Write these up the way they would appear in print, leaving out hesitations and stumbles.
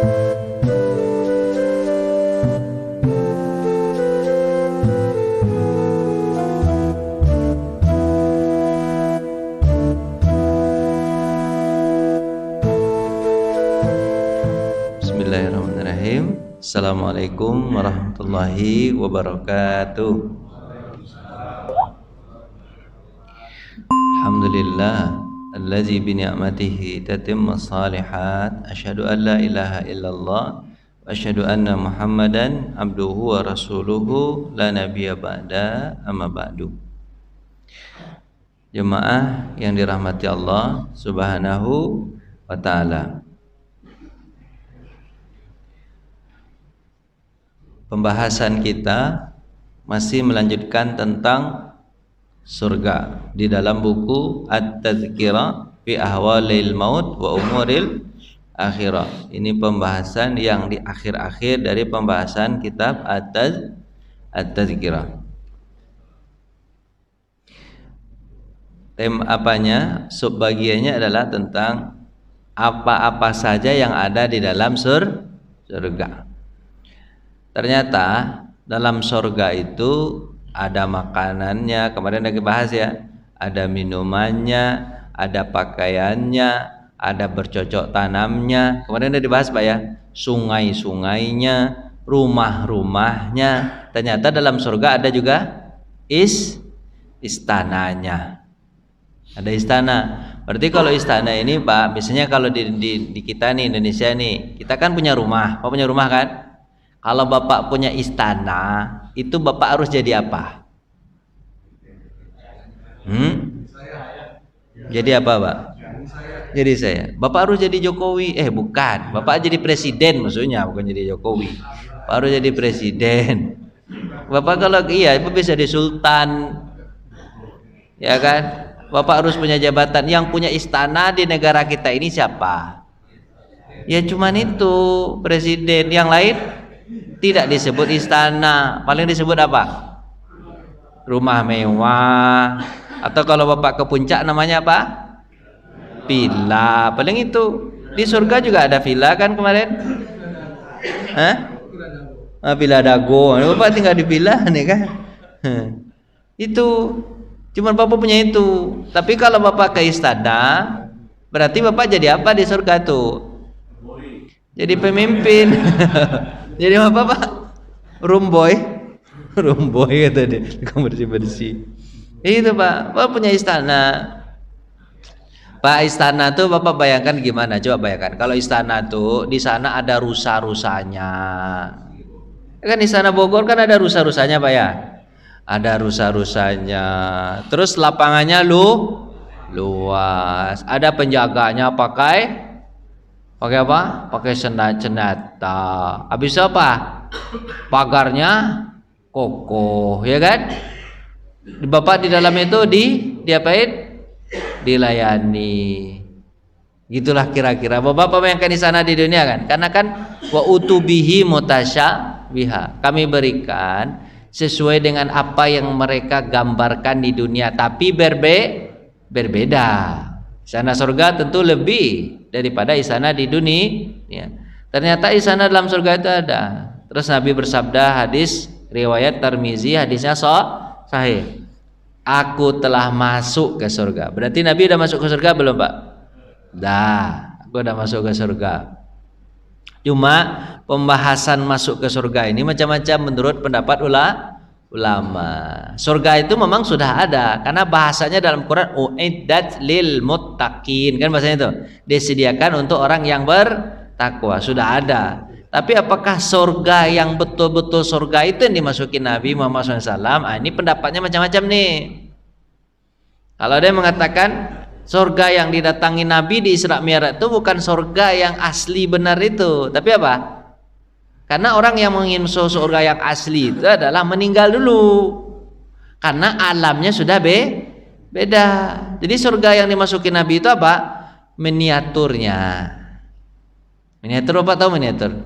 Bismillahirrahmanirrahim. Assalamualaikum warahmatullahi wabarakatuh. Alhamdulillah allazi bi ni'matihi tatimmu shalihat. Asyhadu an la ilaha illallah wa asyhadu anna Muhammadan abduhu wa rasuluhu la nabiyya ba'da, amma ba'du. Jemaah yang dirahmati Allah Subhanahu wa taala. Pembahasan kita masih melanjutkan tentang surga di dalam buku At-Tadhkirah fi Ahwalil Maut wa Umuril Akhirah. Ini pembahasan yang di akhir-akhir dari pembahasan kitab At-Tadhkirah. Apanya? Subbagiannya adalah tentang apa-apa saja yang ada di dalam surga. Ternyata dalam surga itu ada makanannya, kemarin udah dibahas ya, ada minumannya, ada pakaiannya, ada bercocok tanamnya, kemarin udah dibahas Pak ya, sungai-sungainya, rumah-rumahnya. Ternyata dalam surga ada juga istananya. Ada istana. Berarti kalau istana ini Pak, biasanya kalau di kita nih Indonesia nih, kita kan punya rumah. Pak punya rumah kan? Kalau Bapak punya istana, itu Bapak harus jadi apa? Jadi apa Pak? Jadi saya. Bapak harus jadi Jokowi. Bukan. Bapak jadi presiden maksudnya, bukan jadi Jokowi. Bapak harus jadi presiden. Bapak kalau Bapak bisa jadi sultan. Ya kan? Bapak harus punya jabatan. Yang punya istana di negara kita ini siapa? Ya cuman itu, presiden. Yang lain tidak disebut istana, paling disebut apa? Rumah mewah. Atau kalau Bapak ke puncak namanya apa? Villa. Paling itu. Di surga juga ada villa kan kemarin? Villa Dago. Bapak tinggal di villa nih kan? Itu. Cuma Bapak punya itu. Tapi kalau Bapak ke istana, berarti Bapak jadi apa di surga tuh? Jadi pemimpin. Jadi apa Pak? Room boy kata dia, bersih-bersih. Itu Pak, Bapak punya istana. Pak, istana tuh Bapak bayangkan gimana? Coba bayangkan, kalau istana tuh di sana ada rusa-rusanya. Kan istana Bogor kan ada rusa-rusanya Pak ya? Ada rusa-rusanya. Terus lapangannya luas. Ada penjaganya pakai apa? Pakai senjata. Habis apa? Pagarnya kokoh, ya kan? Bapak di dalam itu diapain? Dilayani. Gitulah kira-kira. Bapak bayangkan di sana di dunia kan? Karena kan wa utubihi mutasyabiha. Kami berikan sesuai dengan apa yang mereka gambarkan di dunia, tapi berbeda. Istana surga tentu lebih daripada istana di dunia. Ya. Ternyata istana dalam surga itu ada. Terus Nabi bersabda, hadis riwayat Tirmizi, hadisnya sahih. Aku telah masuk ke surga. Berarti Nabi udah masuk ke surga belum Pak? Aku udah masuk ke surga. Cuma pembahasan masuk ke surga ini macam-macam menurut pendapat ulama. Surga itu memang sudah ada karena bahasanya dalam Quran uiddat lil muttaqin, kan bahasanya itu disediakan untuk orang yang bertakwa, sudah ada. Tapi apakah surga yang betul-betul surga itu yang dimasuki Nabi Muhammad SAW? Ini pendapatnya macam-macam nih. Kalau dia mengatakan surga yang didatangi Nabi di Isra Mi'raj itu bukan surga yang asli benar itu, tapi apa? Karena orang yang ingin masuk surga yang asli itu adalah meninggal dulu. Karena alamnya sudah beda. Jadi surga yang dimasuki Nabi itu apa? Miniaturnya. Miniatur apa tahu miniatur?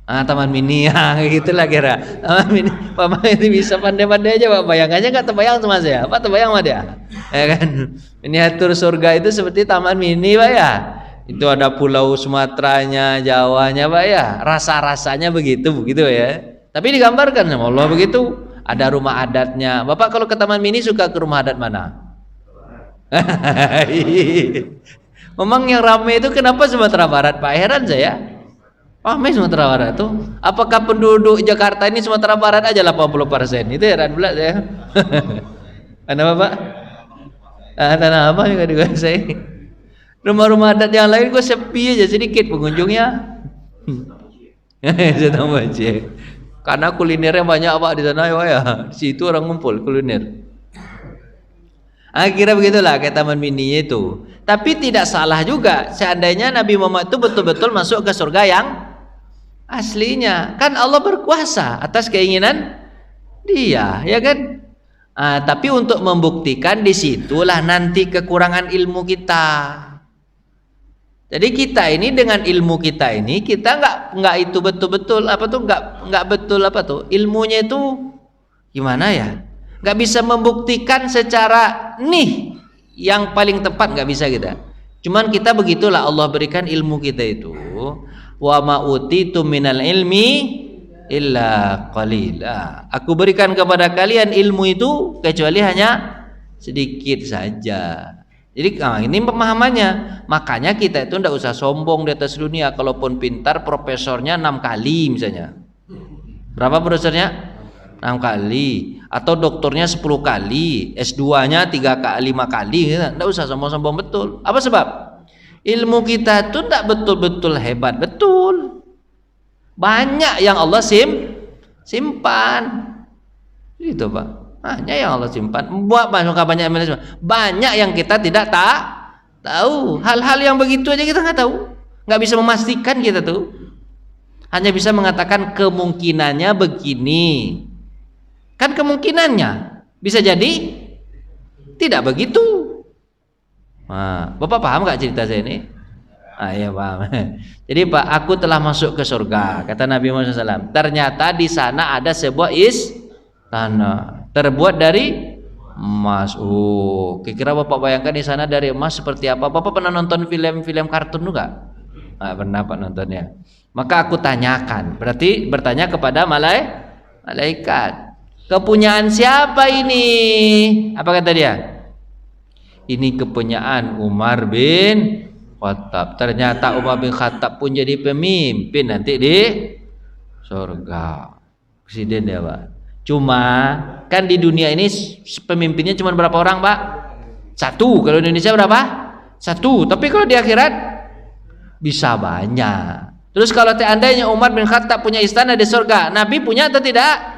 Taman mini ya, gitulah kira. Taman mini. Bapak itu bisa pandai-pandai aja Pak. Bayangannya nggak terbayang sama saya. Apa terbayang sama dia? Ya kan? Miniatur surga itu seperti taman mini Pak ya. Itu ada pulau Sumateranya, Jawanya, Pak ya. Rasa-rasanya begitu ya. Tapi digambarkan sama Allah begitu. Ada rumah adatnya. Bapak kalau ke Taman Mini suka ke rumah adat mana? Memang yang ramai itu kenapa Sumatera Barat, Pak? Heran saya. Ramai Sumatera Barat itu. Apakah penduduk Jakarta ini Sumatera Barat aja 80%? Itu heran pula saya. Kenapa, Pak? Tanah apa juga dikuasai. Rumah-rumah adat yang lain kok sepi aja, sedikit pengunjungnya. Saya tambah cek. Karena kulinernya banyak Pak di sana ya. Di situ orang ngumpul kuliner. Akhirnya begitulah kayak Taman Mini itu. Tapi tidak salah juga seandainya Nabi Muhammad itu betul-betul masuk ke surga yang aslinya. Kan Allah berkuasa atas keinginan dia, ya kan? Tapi untuk membuktikan disitulah nanti kekurangan ilmu kita. Jadi kita ini dengan ilmu kita ini kita nggak itu betul-betul nggak betul ilmunya itu gimana ya? Nggak bisa membuktikan secara nih yang paling tepat, nggak bisa kita. Cuman kita begitulah Allah berikan ilmu kita itu. Wa ma utitu minal ilmi illa qalila. Aku berikan kepada kalian ilmu itu kecuali hanya sedikit saja. Jadi ini pemahamannya. Makanya kita itu tidak usah sombong di atas dunia. Kalaupun pintar, profesornya 6 kali misalnya. Berapa profesornya? 6 kali. Atau doktornya 10 kali. S2-nya 5 kali. Tidak usah sombong-sombong betul. Apa sebab? Ilmu kita itu tidak betul-betul hebat. Betul. Banyak yang Allah simpan. Itu Pak. Hanya yang Allah simpan. Buat banyak yang kita tidak tahu. Hal-hal yang begitu aja kita nggak tahu. Nggak bisa memastikan kita tuh. Hanya bisa mengatakan kemungkinannya begini. Kan kemungkinannya bisa jadi tidak begitu. Bapak paham nggak cerita saya ini? Iya paham. Jadi Pak, aku telah masuk ke surga, kata Nabi Muhammad SAW. Ternyata di sana ada sebuah istana terbuat dari emas. Kira-kira Bapak bayangkan di sana dari emas seperti apa? Bapak pernah nonton film-film kartun juga? Pernah Pak nontonnya. Maka aku tanyakan, berarti bertanya kepada malaikat. Kepunyaan siapa ini? Apa kata dia? Ini kepunyaan Umar bin Khattab. Ternyata Umar bin Khattab pun jadi pemimpin nanti di surga. Presiden ya Pak. Cuma kan di dunia ini pemimpinnya cuma berapa orang Pak? 1. Kalau di Indonesia berapa? 1. Tapi kalau di akhirat bisa banyak. Terus kalau seandainya Umar bin Khattab punya istana di surga, Nabi punya atau tidak?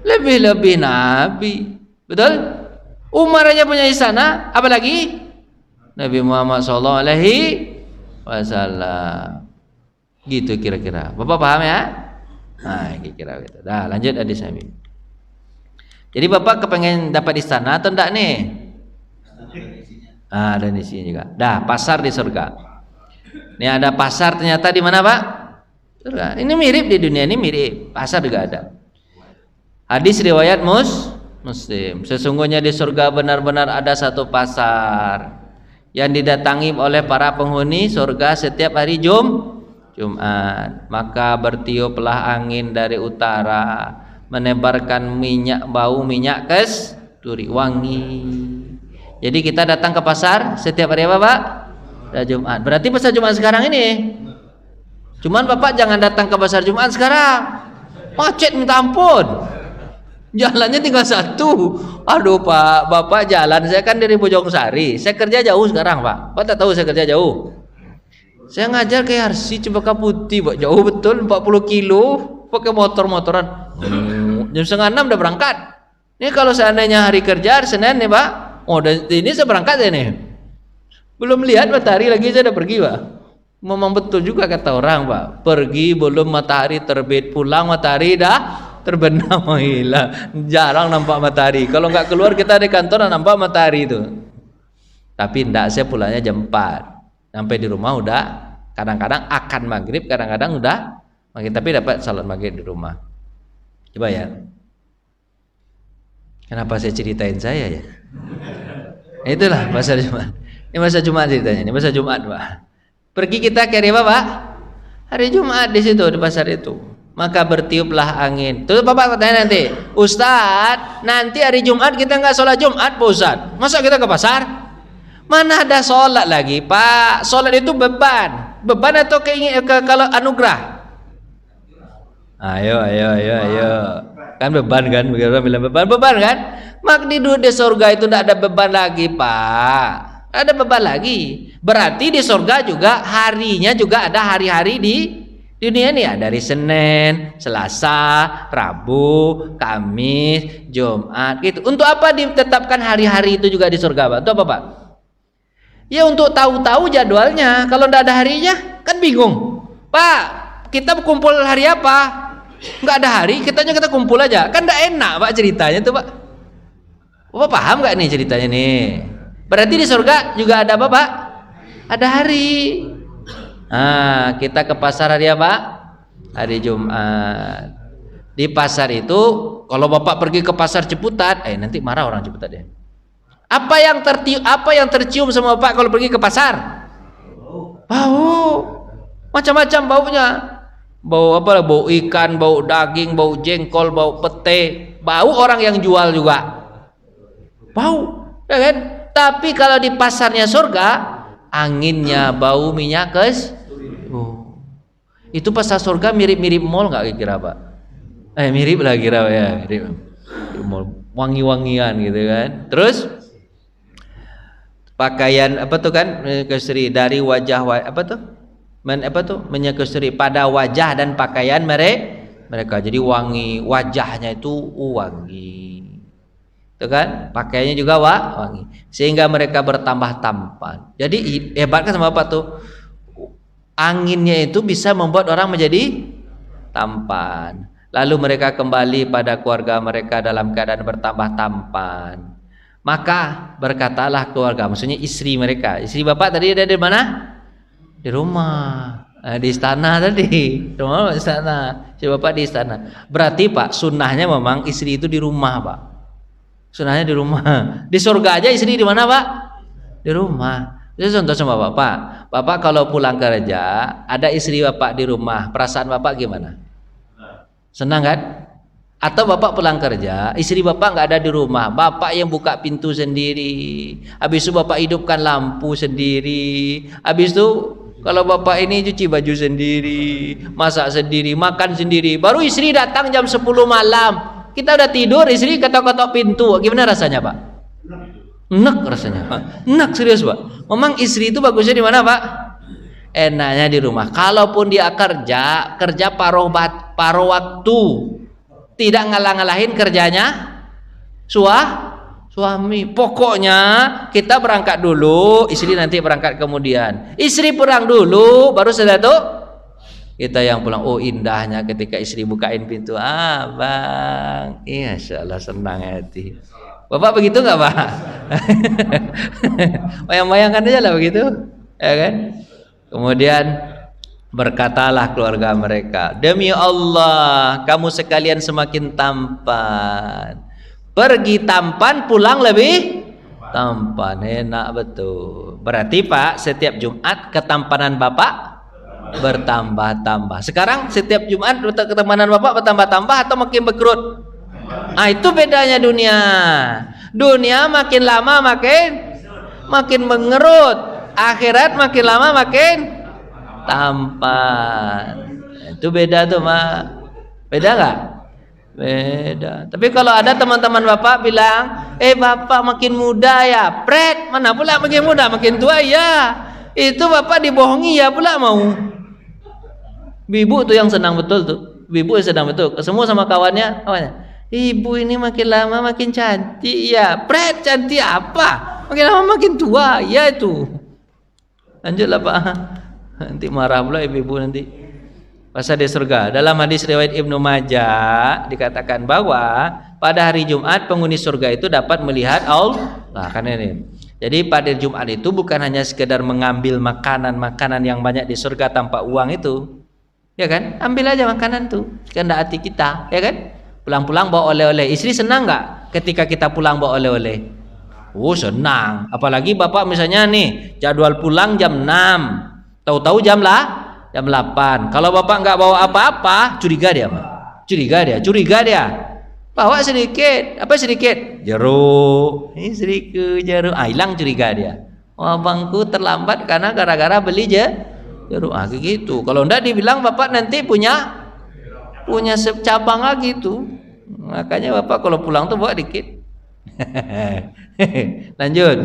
Lebih-lebih Nabi. Betul? Umar aja punya istana, apalagi Nabi Muhammad SAW. Gitu kira-kira. Bapak paham ya? Kira-kira gitu. Dah, lanjut hadis Nabi. Jadi Bapak kepengen dapat istana atau enggak nih? Ada di sini juga. Dah, pasar di surga. Ini ada pasar ternyata di mana Pak? Surga. Ini mirip di dunia ini mirip. Pasar juga ada. Hadis riwayat Muslim. Sesungguhnya di surga benar-benar ada satu pasar yang didatangi oleh para penghuni surga setiap hari Jumat. Maka bertiuplah angin dari utara, menebarkan bau minyak kasturi wangi. Jadi kita datang ke pasar setiap hari apa Pak? Hari Jumat. Berarti pasar Jumat sekarang ini. Cuman Bapak jangan datang ke pasar Jumat sekarang. Macet minta ampun. Jalannya tinggal 1. Aduh Pak, Bapak jalan. Saya kan dari Bojong Sari. Saya kerja jauh sekarang Pak. Pak tak tahu saya kerja jauh. Saya ngajar ke RC Cempaka Putih Pak. Jauh betul 40 kilo. Pakai motor-motoran. Jam 5:30 udah berangkat. Ini kalau seandainya hari kerja hari Senin nih Pak. Ini saya berangkat ya nih. Belum lihat matahari lagi saya udah pergi Pak. Memang betul juga kata orang Pak. Pergi belum matahari terbit, pulang matahari dah terbenam hilang. Jarang nampak matahari. Kalau nggak keluar kita di kantor nampak matahari itu. Tapi enggak, saya pulangnya jam 4. Sampai di rumah udah kadang-kadang akan maghrib, kadang-kadang udah maghrib, tapi dapat salat maghrib di rumah. Coba ya. Kenapa saya ceritain saya ya? Itulah masa Jumat. Ini masa Jumat ceritanya. Ini masa Jumat Pak. Pergi kita ke hari apa, Pak? Hari Jumat di situ, di pasar itu. Maka bertiuplah angin. Terus Bapak tanya nanti, Ustadz, nanti hari Jumat kita nggak sholat Jumat, Pak Ustadz. Masa kita ke pasar? Mana ada sholat lagi, Pak? Sholat itu beban. Beban atau kalau anugerah? Ayo. Kan beban kan? Begitu bilang beban kan? Mak di surga itu tidak ada beban lagi, Pak. Ada beban lagi. Berarti di surga juga harinya juga ada hari-hari di dunia ini ya, dari Senin, Selasa, Rabu, Kamis, Jumat gitu. Untuk apa ditetapkan hari-hari itu juga di surga, Pak? Untuk apa, Pak? Ya untuk tahu-tahu jadwalnya. Kalau tidak ada harinya kan bingung. Pak, kita kumpul hari apa? Nggak ada hari, kita kumpul aja. Kan tidak enak, Pak, ceritanya tuh, Pak. Bapak paham nggak nih ceritanya nih? Berarti di surga juga ada apa, Pak? Ada hari. Nah, kita ke pasar hari apa? Hari Jumat. Di pasar itu, kalau Bapak pergi ke pasar Ciputat, nanti marah orang Ciputat ya. Apa yang tercium sama Bapak kalau pergi ke pasar? Bau. Macam-macam baunya. Bau apa? Bau ikan, bau daging, bau jengkol, bau pete. Bau orang yang jual juga. Bau, ya kan? Tapi kalau di pasarnya surga, anginnya bau minyak itu pasar surga mirip-mirip mall nggak kira, Pak? Mirip lah kira ya, mirip mall, wangi-wangian gitu kan. Terus pakaian apa tuh kan keseri dari wajah apa tuh? Menyekeseri pada wajah dan pakaian mereka. Jadi wangi, wajahnya itu wangi. Itu kan pakaiannya juga wangi sehingga mereka bertambah tampan. Jadi hebat kan sama Bapak tuh, anginnya itu bisa membuat orang menjadi tampan, lalu mereka kembali pada keluarga mereka dalam keadaan bertambah tampan. Maka berkatalah keluarga, maksudnya istri mereka. Istri Bapak tadi ada di mana? Di rumah, di istana tadi. Rumah di istana, istri Bapak di istana. Berarti Pak, sunnahnya memang istri itu di rumah, Pak. Sunnahnya di rumah. Di surga aja istri di mana, Pak? Di rumah. Itu contoh sama Bapak. Bapak kalau pulang kerja, ada istri Bapak di rumah, perasaan Bapak gimana? Senang kan? Atau Bapak pulang kerja, istri Bapak nggak ada di rumah, Bapak yang buka pintu sendiri, habis itu Bapak hidupkan lampu sendiri, habis itu kalau Bapak ini cuci baju sendiri, masak sendiri, makan sendiri, baru istri datang jam 10 malam. Kita udah tidur, istri ketok-ketok pintu. Gimana rasanya, Pak? Enak rasanya. Enak serius, Pak. Memang istri itu bagusnya di mana, Pak? Enaknya di rumah. Kalaupun dia kerja paruh waktu. Tidak ngalah-ngalahin kerjanya suami. Pokoknya kita berangkat dulu, istri nanti berangkat kemudian. Istri pulang dulu, baru sudah tuh kita yang pulang. Oh, indahnya ketika istri bukain pintu. Bang, insya Allah senang hati. Bapak begitu nggak, Pak? Bayang-bayangkan aja lah begitu, ya kan? Kemudian berkatalah keluarga mereka, demi Allah, kamu sekalian semakin tampan. Pergi tampan, pulang lebih tampan. Enak betul. Berarti Pak, setiap Jumat ketampanan Bapak bertambah-tambah. Sekarang setiap Jumat ketampanan Bapak bertambah-tambah atau makin berkerut? Itu bedanya dunia. Dunia makin lama makin mengerut. Akhirat makin lama makin tampan. Itu beda tuh, Mak. Beda nggak? Beda. Tapi kalau ada teman-teman Bapak bilang, Bapak makin muda ya, pret, mana pula makin muda, makin tua ya. Itu Bapak dibohongi ya pula mau. Ibu tuh yang senang betul tuh. Ibu yang senang betul. Semua sama kawannya. Ibu ini makin lama makin cantik ya. Pret, cantik apa? Makin lama makin tua ya itu. Lanjutlah, Pak. Nanti marah pula ibu-ibu nanti. Pasal di surga. Dalam hadis riwayat Ibnu Majah dikatakan bahwa pada hari Jumat penghuni surga itu dapat melihat Allah. Nah, kan ini. Jadi pada Jumat itu bukan hanya sekedar mengambil makanan-makanan yang banyak di surga tanpa uang itu. Ya kan? Ambil aja makanan tuh. Kehendak hati kita, ya kan? Pulang-pulang bawa oleh-oleh. Istri senang nggak ketika kita pulang bawa oleh-oleh? Oh, senang. Apalagi Bapak misalnya nih, jadwal pulang jam 6. Tahu-tahu jam 8. Kalau bapak nggak bawa apa-apa, curiga dia, Pak. Curiga dia. Bawa sedikit, apa sedikit? Jeruk. Ini sedikit jeruk. Hilang curiga dia. Oh, abangku terlambat karena gara-gara beli jeruk. Kayak gitu. Kalau enggak dibilang bapak nanti punya cabang lagi tuh. Makanya bapak kalau pulang tuh bawa dikit. Lanjut.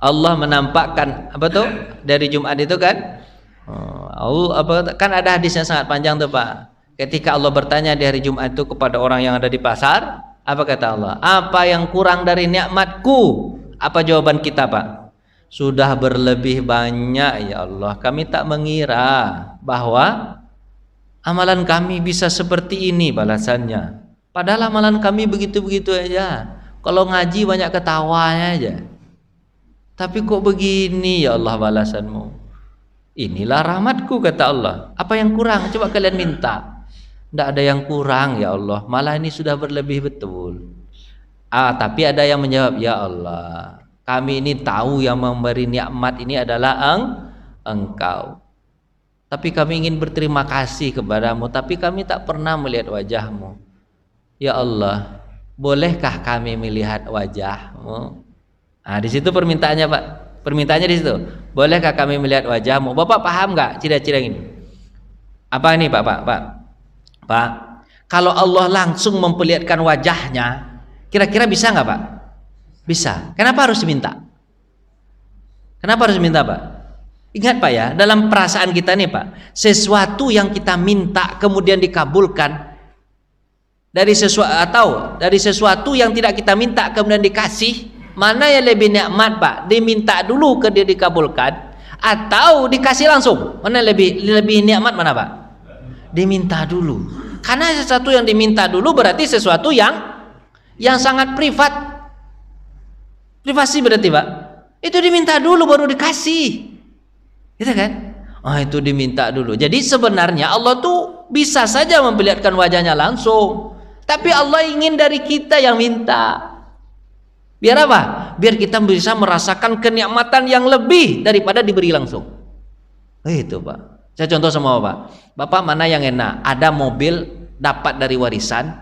Allah menampakkan apa tuh dari Jumat itu kan? Kan ada hadis yang sangat panjang tuh, Pak. Ketika Allah bertanya di hari Jumat itu kepada orang yang ada di pasar, apa kata Allah? Apa yang kurang dari nikmatku? Apa jawaban kita, Pak? Sudah berlebih banyak ya Allah. Kami tak mengira bahwa amalan kami bisa seperti ini balasannya. Padahal amalan kami begitu-begitu aja. Kalau ngaji banyak ketawanya aja. Tapi kok begini ya Allah balasanmu? Inilah rahmatku kata Allah. Apa yang kurang? Coba kalian minta. Tidak ada yang kurang ya Allah. Malah ini sudah berlebih betul. Tapi ada yang menjawab, ya Allah, kami ini tahu yang memberi nikmat ini adalah Engkau. Tapi kami ingin berterima kasih kepadamu, tapi kami tak pernah melihat wajahmu. Ya Allah, bolehkah kami melihat wajahmu? Di situ permintaannya, Pak. Permintaannya di situ. Bolehkah kami melihat wajahmu? Bapak paham nggak ciri-ciri ini? Apa ini, Pak? Kalau Allah langsung memperlihatkan wajahnya, kira-kira bisa nggak, Pak? Bisa. Kenapa harus diminta? Kenapa harus diminta, Pak? Ingat, Pak, ya, dalam perasaan kita nih, Pak, sesuatu yang kita minta kemudian dikabulkan dari sesuatu yang tidak kita minta kemudian dikasih, mana yang lebih nikmat, Pak? Diminta dulu ke dia dikabulkan atau dikasih langsung? Mana lebih nikmat mana, Pak? Diminta dulu. Karena sesuatu yang diminta dulu berarti sesuatu yang sangat privat. Privasi berarti, Pak. Itu diminta dulu baru dikasih. Gitu kan? Itu diminta dulu. Jadi sebenarnya Allah tuh bisa saja memperlihatkan wajahnya langsung. Tapi Allah ingin dari kita yang minta. Biar apa? Biar kita bisa merasakan kenikmatan yang lebih daripada diberi langsung. Itu, Pak. Saya contoh sama Bapak, mana yang enak? Ada mobil dapat dari warisan,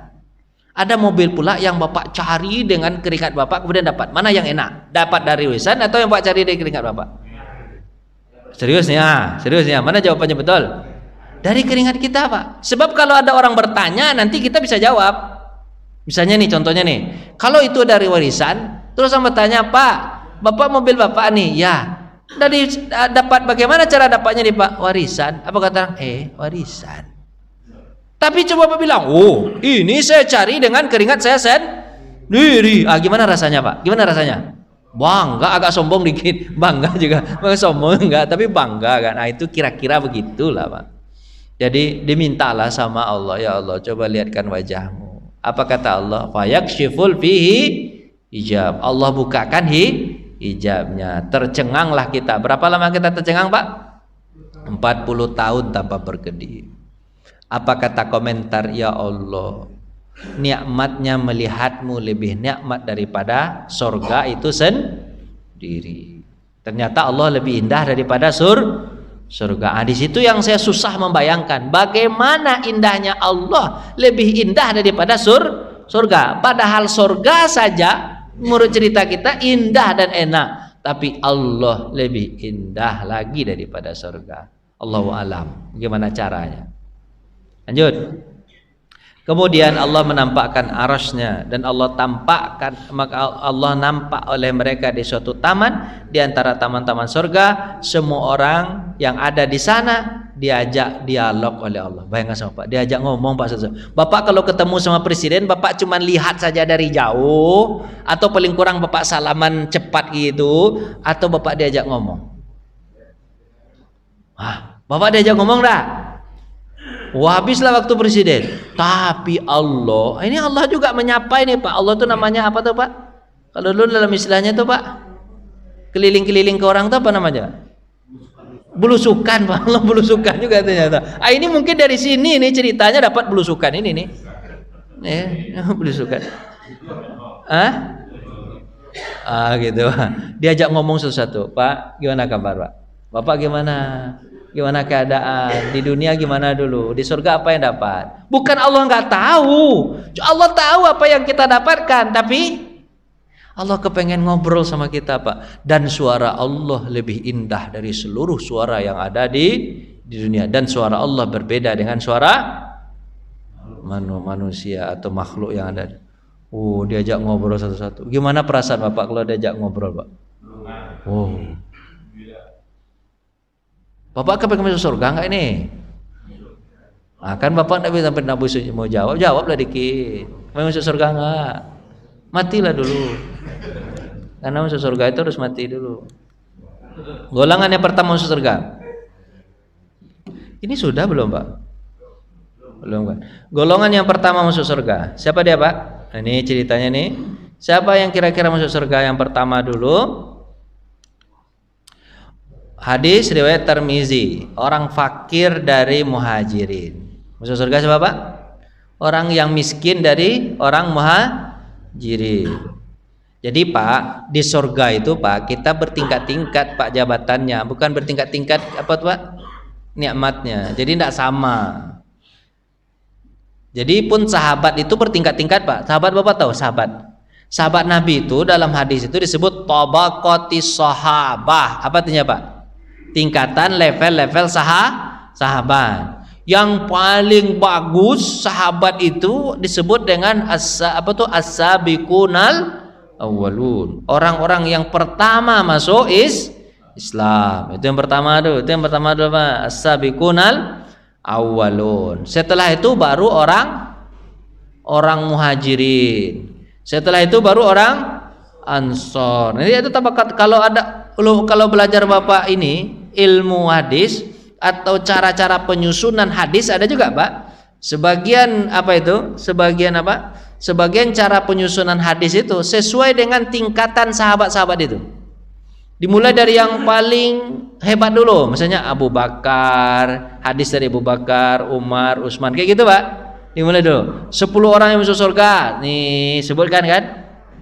ada mobil pula yang Bapak cari dengan keringat Bapak kemudian dapat. Mana yang enak? Dapat dari warisan atau yang Bapak cari dari keringat Bapak? Seriusnya, mana jawabannya betul? Dari keringat kita, Pak. Sebab kalau ada orang bertanya nanti kita bisa jawab. Misalnya nih, contohnya nih, kalau itu dari warisan, terus orang bertanya, Pak, Bapak mobil Bapak nih, ya. Dari dapat bagaimana cara dapatnya nih, Pak? Warisan. Apa kata orang? Warisan. Tapi coba Bapak bilang, ini saya cari dengan keringat saya sendiri. Gimana rasanya, Pak? Gimana rasanya? Bangga, agak sombong dikit. Bangga juga. Sombong enggak, tapi bangga kan. Itu kira-kira begitulah, Pak. Jadi dimintalah sama Allah, ya Allah, coba lihatkan wajahmu. Apa kata Allah? Fayakshiful fihi hijab. Allah bukakan hijabnya. Tercenganglah kita. Berapa lama kita tercengang, Pak? 40 tahun tanpa berkedip. Apa kata komentar? Ya Allah, nikmatnya melihatmu lebih nikmat daripada surga itu sendiri. Ternyata Allah lebih indah daripada surga. Di situ yang saya susah membayangkan, bagaimana indahnya Allah lebih indah daripada surga. Padahal surga saja menurut cerita kita indah dan enak, tapi Allah lebih indah lagi daripada surga. Allahu alam. Gimana caranya? Lanjut. Kemudian Allah menampakkan arasnya dan Allah tampakkan, maka Allah nampak oleh mereka di suatu taman di antara taman-taman surga. Semua orang yang ada di sana diajak dialog oleh Allah. Bayangkan sama Pak, diajak ngomong Pak. Bapak kalau ketemu sama presiden, Bapak cuma lihat saja dari jauh, atau paling kurang Bapak salaman cepat gitu, atau Bapak diajak ngomong? Bapak diajak ngomong dah. Habislah waktu presiden. Tapi Allah, ini Allah juga menyapa ini, Pak. Allah tuh namanya apa tuh, Pak? Kalau dulu dalam istilahnya tuh, Pak, keliling-keliling ke orang tuh apa namanya? Belusukan, Pak. Allah belusukan juga ternyata. Ini mungkin dari sini nih ceritanya dapat belusukan ini nih. Belusukan. Gitu. Diajak ngomong sesuatu, Pak. Gimana kabar, Pak? Bapak gimana? Gimana keadaan? Di dunia gimana dulu? Di surga apa yang dapat? Bukan Allah nggak tahu. Allah tahu apa yang kita dapatkan, tapi Allah kepengen ngobrol sama kita, Pak. Dan suara Allah lebih indah dari seluruh suara yang ada di dunia. Dan suara Allah berbeda dengan suara manusia atau makhluk yang ada. Diajak ngobrol satu-satu. Gimana perasaan Bapak kalau diajak ngobrol, Pak? Bapak kepengen masuk surga nggak ini? Nah, kan Bapak nggak bisa sampai mau jawablah dikit. Mau masuk surga nggak? Matilah dulu. Karena masuk surga itu harus mati dulu. Golongan yang pertama masuk surga. Ini sudah belum, Pak? Belum kan? Golongan yang pertama masuk surga. Siapa dia, Pak? Nah, ini ceritanya nih. Siapa yang kira-kira masuk surga yang pertama dulu? Hadis riwayat Tirmizi. Orang fakir dari muhajirin. Masuk surga siapa, Pak? Orang yang miskin dari orang muhajirin. Jadi Pak, di surga itu Pak, kita bertingkat-tingkat Pak jabatannya, bukan bertingkat-tingkat apa tuh Pak? Nikmatnya. Jadi tidak sama. Jadi pun sahabat itu bertingkat-tingkat Pak. Sahabat Bapak tahu sahabat? Sahabat Nabi itu dalam hadis itu disebut tabaqatis sahabah. Apa artinya Pak? Tingkatan level-level sahabat. Yang paling bagus sahabat itu disebut dengan as-sabiqunal awalun, orang-orang yang pertama masuk Islam. Itu yang pertama tuh. Itu yang pertama tuh Pak, as-sabiqunal awalun. Setelah itu baru orang muhajirin. Setelah itu baru orang ansor. Jadi itu tabakat. Kalau belajar Bapak ini ilmu hadis atau cara-cara penyusunan hadis ada juga Pak. Sebagian cara penyusunan hadis itu sesuai dengan tingkatan sahabat-sahabat itu. Dimulai dari yang paling hebat dulu, misalnya Abu Bakar, hadis dari Abu Bakar, Umar, Utsman, kayak gitu Pak. Dimulai dulu 10 orang yang masuk surga, nih sebutkan kan.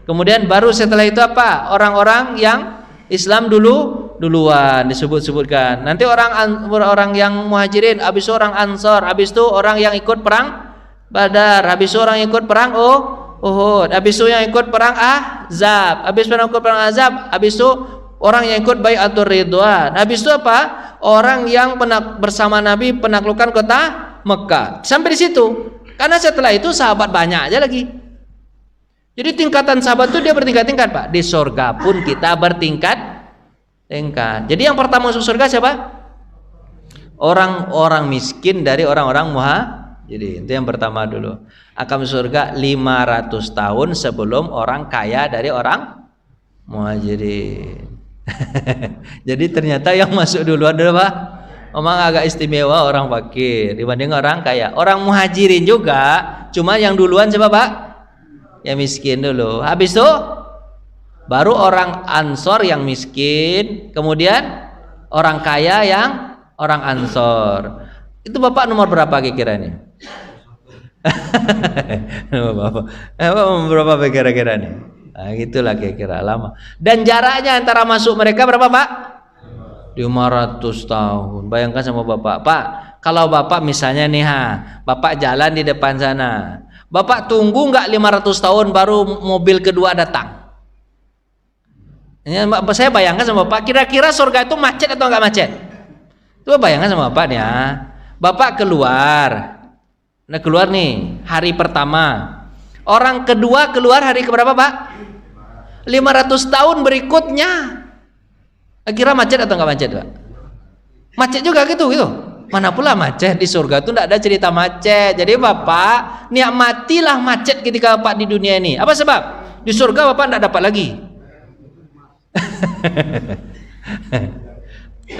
Kemudian baru setelah itu apa? Orang-orang yang Islam duluan disebut-sebutkan. Nanti orang yang muhajirin, habis itu orang ansor, habis itu orang yang ikut perang Badar, habis itu orang ikut perang Uhud, habis itu yang ikut perang Ahzab, habis itu orang yang ikut Bai'atur Ridwan, habis itu apa? Orang yang bersama Nabi penaklukan kota Mekah. Sampai di situ. Karena setelah itu sahabat banyak aja lagi. Jadi tingkatan sahabat itu dia bertingkat-tingkat Pak. Di surga pun kita bertingkat-tingkat. Jadi yang pertama masuk surga siapa? Orang-orang miskin dari orang-orang Jadi itu yang pertama dulu. Akan surga 500 tahun sebelum orang kaya dari orang muhajirin. Jadi ternyata yang masuk duluan adalah Pak, memang agak istimewa orang fakir dibanding orang kaya. Orang muhajirin juga, cuma yang duluan siapa Pak? Yang miskin dulu. Habis itu baru orang ansor yang miskin, kemudian orang kaya yang orang ansor. Itu Bapak nomor berapa kira-kira nih? Berapa kira-kira nih? Nah, gitulah kira-kira lama. Dan jaraknya antara masuk mereka berapa Pak? 500 tahun. Bayangkan sama Bapak, Pak, kalau Bapak misalnya nih Bapak jalan di depan sana, Bapak tunggu nggak 500 tahun baru mobil kedua datang? Ini saya bayangkan sama Bapak, kira-kira surga itu macet atau nggak macet? Coba bayangkan sama Bapak nih Bapak keluar nih hari pertama, orang kedua keluar hari keberapa Pak? 500 tahun berikutnya. Kira macet atau nggak macet Pak? Macet juga gitu. Mana pula macet, di surga itu tidak ada cerita macet. Jadi Bapak nikmatilah macet ketika Bapak di dunia ini. Apa sebab? Di surga Bapak tidak dapat lagi.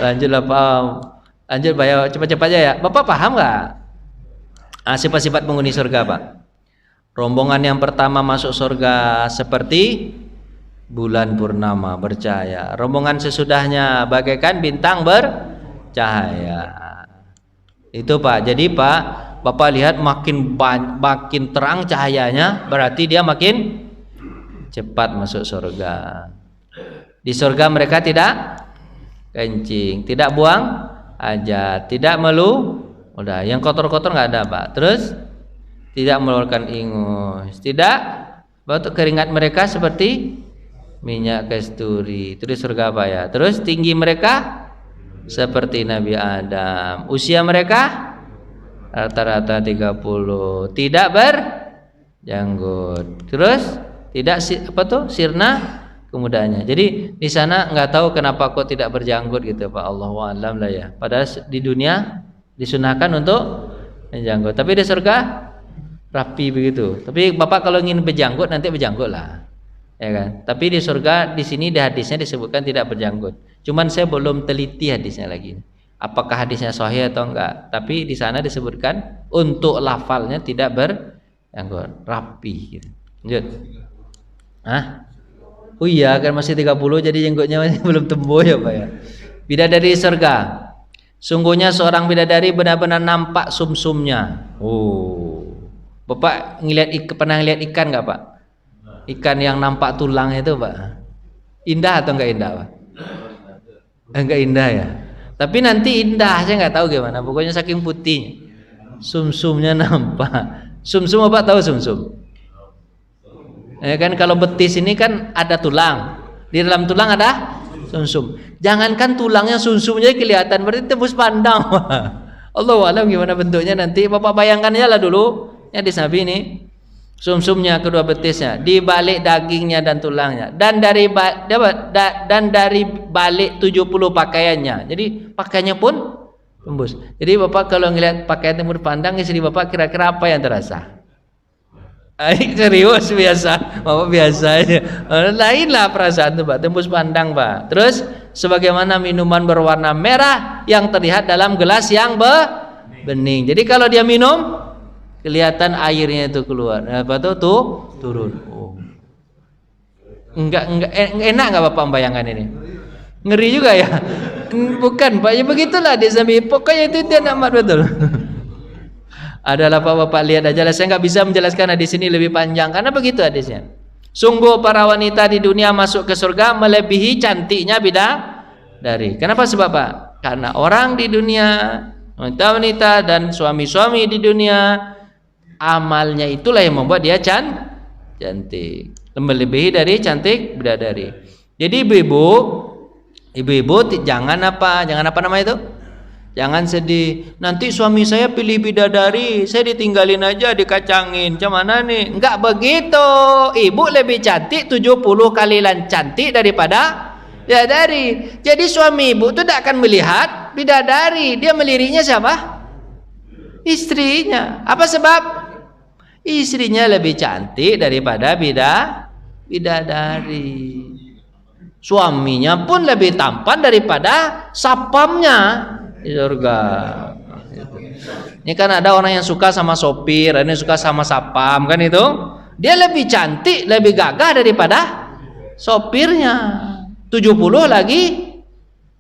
Lanjutlah Pak. Lanjut Pak, cepat-cepat aja ya. Bapak paham nggak? Sifat-sifat penghuni surga Pak. Rombongan yang pertama masuk surga seperti bulan purnama bercahaya. Rombongan sesudahnya bagaikan bintang bercahaya. Itu Pak. Jadi Pak, Bapak lihat makin terang cahayanya, berarti dia makin cepat masuk surga. Di surga mereka tidak kencing, tidak buang hajat, tidak udah yang kotor-kotor nggak ada Pak. Terus tidak mengeluarkan ingus, tidak batuk keringat mereka seperti minyak kasturi. Itu di surga Pak ya. Terus tinggi mereka seperti Nabi Adam. Usia mereka rata-rata 30. Tidak berjanggut. Terus tidak sirna kemudaannya. Jadi di sana nggak tahu kenapa kok tidak berjanggut gitu Pak. Allahu a'lam lah ya. Padahal di dunia disunahkan untuk berjanggut. Tapi di surga rapi begitu. Tapi Bapak kalau ingin berjanggut nanti berjanggut lah. Ya kan? Tapi di surga di sini di hadisnya disebutkan tidak berjanggut. Cuman saya belum teliti hadisnya lagi. Apakah hadisnya sahih atau enggak? Tapi di sana disebutkan untuk lafalnya tidak berjanggut, rapi gitu. Lanjut. Oh iya kan masih 30 jadi jenggotnya masih belum tumbuh ya Pak ya. Bidadari surga. Sungguhnya seorang bidadari benar-benar nampak sumsumnya. Bapak pernah ngeliat ikan nggak Pak? Ikan yang nampak tulang itu Pak. Indah atau enggak indah Pak? Enggak indah ya. Tapi nanti indah, saya nggak tahu gimana. Pokoknya saking putih, sumsumnya nampak. Sumsum Bapak tahu sumsum? Ya kan kalau betis ini kan ada tulang. Di dalam tulang ada sumsum. Jangankan tulangnya sumsumnya kelihatan berarti tembus pandang. Allahu a'lam gimana bentuknya nanti. Bapak bayangkan aja lah dulu. Ya di Nabi ini sumsumnya kedua betisnya di balik dagingnya dan tulangnya dan dari balik 70 pakaiannya. Jadi pakaiannya pun tembus. Jadi Bapak kalau ngelihat pakaian tembus pandang istri Bapak kira-kira apa yang terasa? Serius biasa, Bapak biasa aja. Lainlah perasaan tuh Pak, tembus pandang Pak. Terus sebagaimana minuman berwarna merah yang terlihat dalam gelas yang bening. Jadi kalau dia minum kelihatan airnya itu keluar. Apa tuh turun. Enggak enak enggak Bapak membayangkan ini? Ngeri juga ya. Bukan Pak, ya begitulah di Nabi. Pokoknya itu dia nikmat betul. Adalah Bapak lihat aja lah. Saya nggak bisa menjelaskan hadis ini lebih panjang karena begitu hadisnya. Sungguh para wanita di dunia masuk ke surga melebihi cantiknya bidadari. Kenapa sebab Pak? Karena orang di dunia, wanita-wanita dan suami-suami di dunia amalnya itulah yang membuat dia cantik, melebihi dari cantik bidadari. Jadi ibu-ibu jangan apa namanya itu? Jangan sedih. Nanti suami saya pilih bidadari, saya ditinggalin aja, dikacangin. Macam mana nih? Enggak begitu. Ibu lebih cantik 70 kali cantik daripada bidadari. Jadi suami ibu itu tidak akan melihat bidadari, dia meliriknya siapa? Istrinya. Apa sebab? Istrinya lebih cantik daripada bidadari. Suaminya pun lebih tampan daripada sapamnya di surga. Ini kan ada orang yang suka sama sopir, ada yang suka sama sapam kan itu. Dia lebih cantik, lebih gagah daripada sopirnya. 70 lagi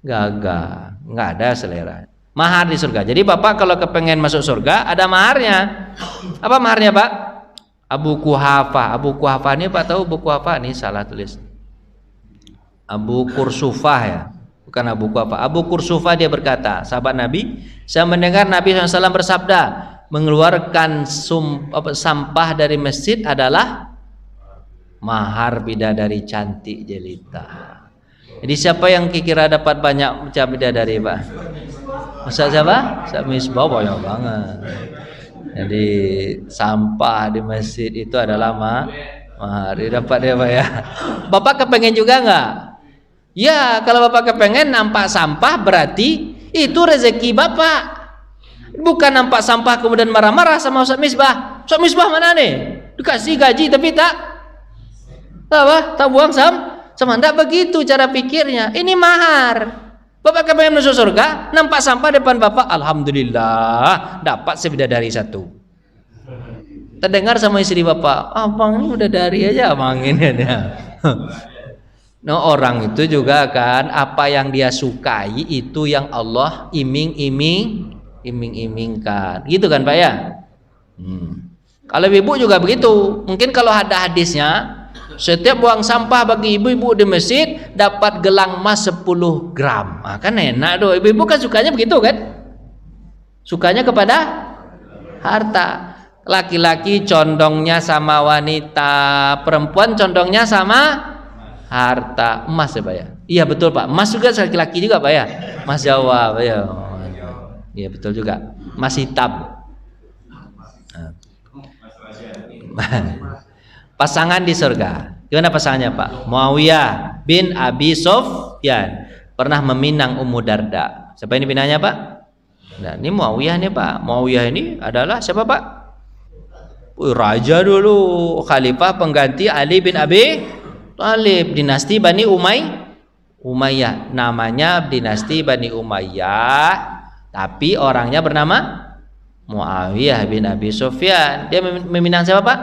gagah, nggak ada selera. Mahar di surga. Jadi Bapak kalau kepengen masuk surga ada maharnya. Apa maharnya Pak? Abu Quhafah. Abu Quhafah ini Pak tahu Abu Quhafah ini salah tulis. Abu Kursufah ya. Bukan Abu Quhafah. Abu Kursufah dia berkata, sahabat Nabi, saya mendengar Nabi SAW bersabda, mengeluarkan sampah dari masjid adalah mahar bidadari cantik jelita. Jadi siapa yang kira dapat banyak macam bidadari Pak? Ustaz siapa? Ustaz Misbah banyak banget. Jadi sampah di masjid itu adalah mahar. Dapat dia Pak ya. Bapak kepengen juga enggak? Ya, kalau Bapak kepengen nampak sampah berarti itu rezeki Bapak. Bukan nampak sampah kemudian marah-marah sama Ustaz Misbah. Ustaz Misbah mana nih? Dikasih gaji tapi tak buang sama enggak begitu cara pikirnya. Ini mahar. Bapak kepengen masuk surga, nampak sampah depan Bapak, alhamdulillah dapat sebidadari satu. Terdengar sama istri Bapak, abang ini udah dari aja abang ini ya. No, orang itu juga kan apa yang dia sukai itu yang Allah iming-imingkan, gitu kan Pak ya? Kalau ibu juga begitu. Mungkin kalau ada hadisnya Setiap buang sampah bagi ibu-ibu di masjid dapat gelang emas 10 gram. Nah, kan enak tuh. Ibu-ibu kan sukanya begitu kan? Sukanya kepada harta. Laki-laki condongnya sama wanita, perempuan condongnya sama harta. Emas ya Pak ya? Iya betul Pak. Emas juga laki-laki juga Pak ya? Emas Jawa Pak ya. Iya betul juga. Emas hitam. Pasangan di surga. Gimana pasangannya Pak? Muawiyah bin Abi Sufyan pernah meminang Ummu Darda. Siapa ini pinangnya Pak? Nah, ini Muawiyah nih Pak. Muawiyah ini adalah siapa Pak? Raja dulu, khalifah pengganti Ali bin Abi Thalib, dinasti Bani Umayyah. Namanya dinasti Bani Umayyah, tapi orangnya bernama Muawiyah bin Abi Sufyan. Dia meminang siapa Pak?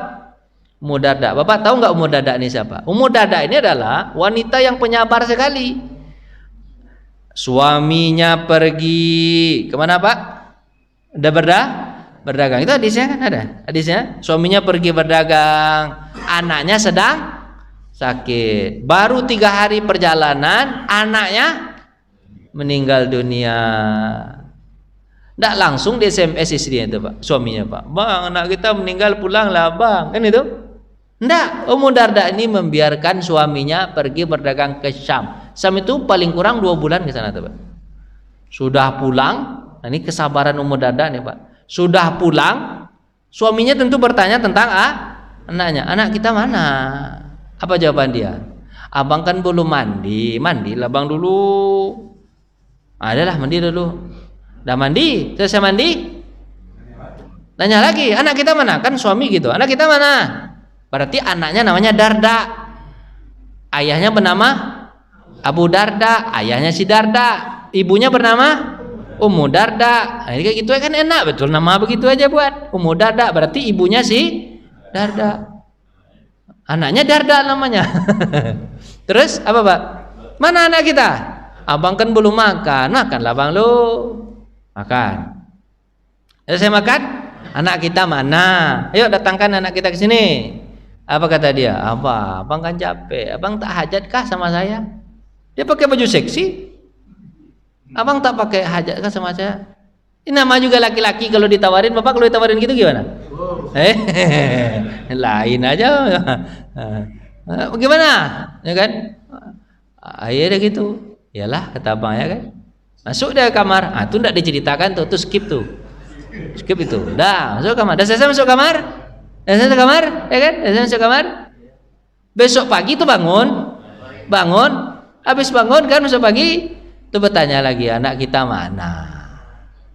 Ummu Darda. Bapak tahu nggak Ummu Darda ini siapa? Ummu Darda ini adalah wanita yang penyabar sekali. Suaminya pergi kemana Pak? Udah berdagang. Itu hadisnya kan ada. Hadisnya suaminya pergi berdagang, anaknya sedang sakit. Baru 3 hari perjalanan, anaknya meninggal dunia. Nggak langsung di SMS istrinya itu Pak, suaminya Pak. Bang, anak kita meninggal, pulanglah Bang. Kan itu? Nggak, Ummu Darda ini membiarkan suaminya pergi berdagang ke Syam. Syam itu paling kurang 2 bulan ke sana tuh Pak. Sudah pulang, nah ini kesabaran Ummu Darda nih Pak. Sudah pulang, suaminya tentu bertanya tentang anaknya. Anak kita mana? Apa jawaban dia? Abang kan belum mandi. Mandilah Bang dulu. Adalah mandi dulu. Udah mandi? Selesai mandi? Tanya lagi, anak kita mana? Kan suami gitu. Anak kita mana? Berarti anaknya namanya Darda. Ayahnya bernama Abu Darda, ayahnya si Darda. Ibunya bernama Ummu Darda. Nah, kayak gitu kan enak betul, nama begitu aja buat Ummu Darda, berarti ibunya si Darda. Anaknya Darda namanya. Terus apa Pak? Mana anak kita? Abang kan belum makan. Makanlah Bang lu. Makan. Saya makan. Anak kita mana? Ayo datangkan anak kita ke sini. Apa kata dia? Apa? Abang kan capek. Abang tak hajatkah sama saya? Dia pakai baju seksi. Abang tak pakai hajatkah sama saya? Ini nama juga laki-laki kalau ditawarin. Bapak kalau ditawarin gitu gimana? Lain aja. Gimana? Ya kan? Akhirnya gitu. Yalah kata abang ya kan. Masuk dia ke kamar. Ah tuh enggak diceritakan tuh skip tuh. Skip itu. Dah, masuk kamar. Dah selesai masuk kamar. Dah selesai kamar, ya kan? Dah selesai masuk kamar. Besok pagi tuh bangun. Habis bangun kan masuk pagi, tuh bertanya lagi, anak kita mana?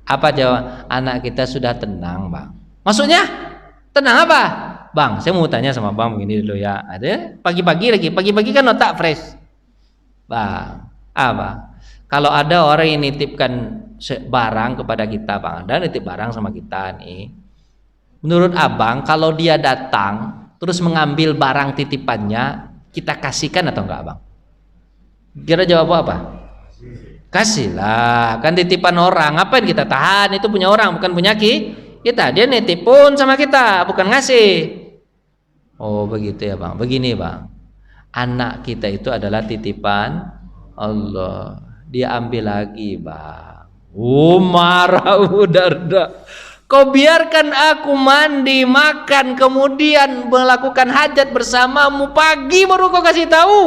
Apa jawab? Anak kita sudah tenang, Bang. Maksudnya? Tenang apa? Bang, saya mau tanya sama Bang begini dulu ya. Ada pagi-pagi lagi. Pagi-pagi kan otak fresh. Bang, apa? Kalau ada orang yang nitipkan barang kepada kita, Bang, ada nitip barang sama kita nih. Menurut Abang, kalau dia datang terus mengambil barang titipannya, kita kasihkan atau enggak, Bang? Kira jawab apa? Kasihlah, kan titipan orang. Ngapain kita tahan? Itu punya orang, bukan punya kita. Dia nitip pun sama kita, bukan ngasih. Oh begitu ya Bang. Begini Bang, anak kita itu adalah titipan Allah. Dia ambil lagi Bang. Marah Ummu Darda. Kau biarkan aku mandi, makan, kemudian melakukan hajat bersamamu, pagi baru kau kasih tahu.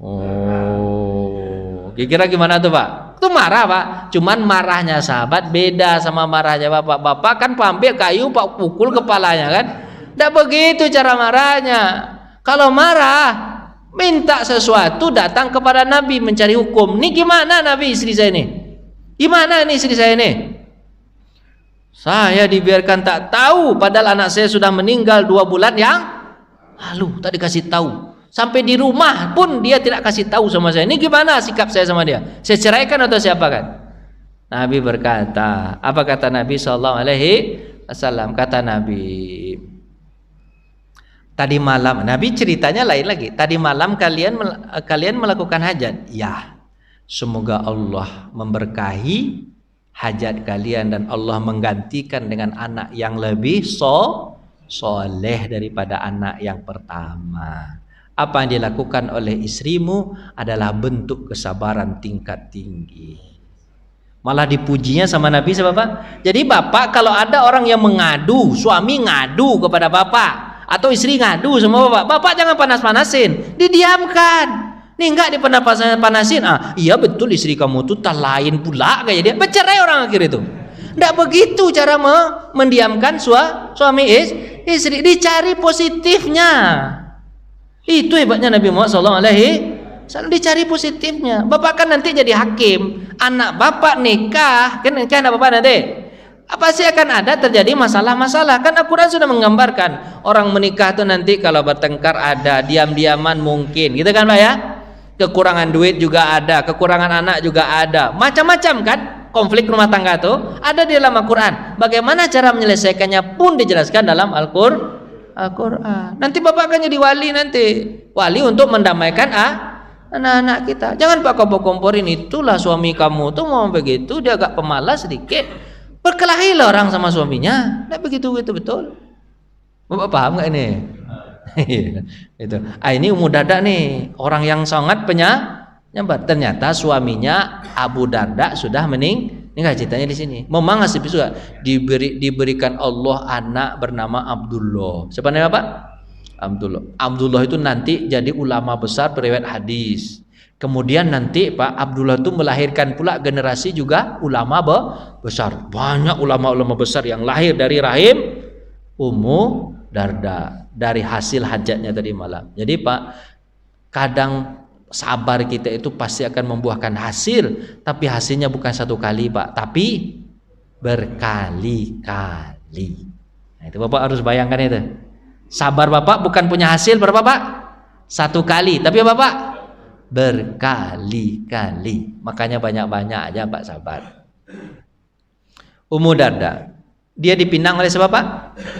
Oh, kira-kira gimana tuh Pak? Itu marah Pak. Cuman marahnya sahabat beda sama marahnya Bapak. Bapak kan ambil kayu Pak pukul kepalanya kan. Tidak begitu cara marahnya. Kalau marah minta sesuatu datang kepada Nabi mencari hukum. Nih gimana Nabi istri saya ini? Gimana nih istri saya ini? Saya dibiarkan tak tahu padahal anak saya sudah meninggal 2 bulan yang lalu, tak dikasih tahu. Sampai di rumah pun dia tidak kasih tahu sama saya. Ini gimana sikap saya sama dia? Saya ceraikan atau siapa kan? Nabi berkata, apa kata Nabi SAW? Kata Nabi, tadi malam, Nabi ceritanya lain lagi. Tadi malam kalian melakukan hajat. Ya, semoga Allah memberkahi hajat kalian dan Allah menggantikan dengan anak yang lebih soleh daripada anak yang pertama. Apa yang dilakukan oleh istrimu adalah bentuk kesabaran tingkat tinggi. Malah dipujinya sama Nabi Bapak. Jadi bapak kalau ada orang yang mengadu, suami ngadu kepada bapak atau istri ngadu sama bapak, bapak jangan panas-panasin, didiamkan. Nih enggak dipanas-panasin. Iya betul istri kamu tuh tak lain pula kayak dia. Bercerai orang akhir itu. Enggak begitu cara mendiamkan suami istri, dicari positifnya. Itu hebatnya Nabi Muhammad SAW, dicari positifnya. Bapak kan nanti jadi hakim, anak bapak nikah, kan anak bapak nanti apa sih akan ada terjadi masalah-masalah. Kan Al-Quran sudah menggambarkan orang menikah tuh nanti kalau bertengkar ada, diam-diaman mungkin, gitu kan Pak ya. Kekurangan duit juga ada, kekurangan anak juga ada, macam-macam kan. Konflik rumah tangga tuh ada di dalam Al-Quran. Bagaimana cara menyelesaikannya pun dijelaskan dalam Al-Quran. Nanti bapak akan jadi wali nanti, wali untuk mendamaikan anak-anak kita. Jangan pak kompor-komporin, itulah suami kamu tuh mau begitu, dia agak pemalas sedikit. Berkelahilah orang sama suaminya. Nah begitu betul. Bapak paham nggak ini? Itu. Ini Ummu Darda nih, orang yang sangat penyambat. Ternyata suaminya Abu Darda sudah meninggal. Ini nggak ceritanya di sini. Memang nasib juga diberikan Allah anak bernama Abdullah. Siapa namanya Pak? Abdullah. Abdullah itu nanti jadi ulama besar periwayat hadis. Kemudian nanti Pak Abdullah itu melahirkan pula generasi juga ulama besar. Banyak ulama-ulama besar yang lahir dari rahim Ummu Darda dari hasil hajatnya tadi malam. Jadi Pak, kadang sabar kita itu pasti akan membuahkan hasil, tapi hasilnya bukan satu kali Pak, tapi berkali-kali. Nah, itu Bapak harus bayangkan itu. Sabar Bapak bukan punya hasil berapa Pak? Satu kali, tapi apa Pak? Berkali-kali. Makanya banyak-banyak aja Pak sabar. Ummu Darda, dia dipinang oleh siapa Pak?